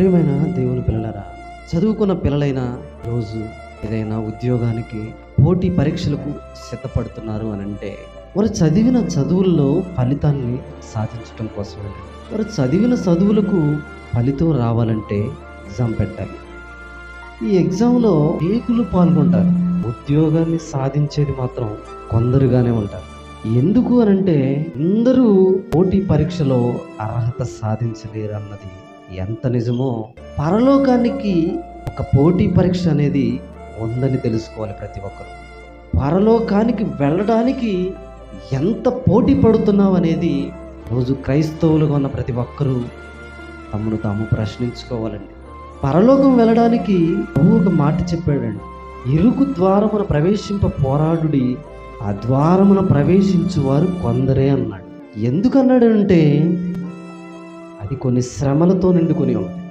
ప్రియమైన దేవుని పిల్లలారా, చదువుకున్న పిల్లలైనా రోజు ఏదైనా ఉద్యోగానికి పోటీ పరీక్షలకు సిద్ధపడుతున్నారు అని అంటే వారు చదివిన చదువుల్లో ఫలితాన్ని సాధించడం కోసమే. వారు చదివిన చదువులకు ఫలితం రావాలంటే ఎగ్జామ్ పెట్టాలి. ఈ ఎగ్జామ్లో అనేకులు పాల్గొంటారు. ఉద్యోగాన్ని సాధించేది మాత్రం కొందరుగానే ఉంటారు. ఎందుకు అనంటే అందరూ పోటీ పరీక్షలో అర్హత సాధించలేరు అన్నది ఎంత నిజమో పరలోకానికి ఒక పోటీ పరీక్ష అనేది ఉందని తెలుసుకోవాలి ప్రతి ఒక్కరు. పరలోకానికి వెళ్ళడానికి ఎంత పోటీ పడుతున్నావు అనేది రోజు క్రైస్తవులుగా ఉన్న ప్రతి ఒక్కరూ తమను తాము ప్రశ్నించుకోవాలండి. పరలోకం వెళ్ళడానికి ఒక మాట చెప్పాడండి, ఇరుకు ద్వారమున ప్రవేశింప పోరాడుడి, ఆ ద్వారమున ప్రవేశించువారు కొందరే అన్నాడు. ఎందుకన్నాడు అంటే అది కొన్ని శ్రమలతో నిండుకొని ఉంది.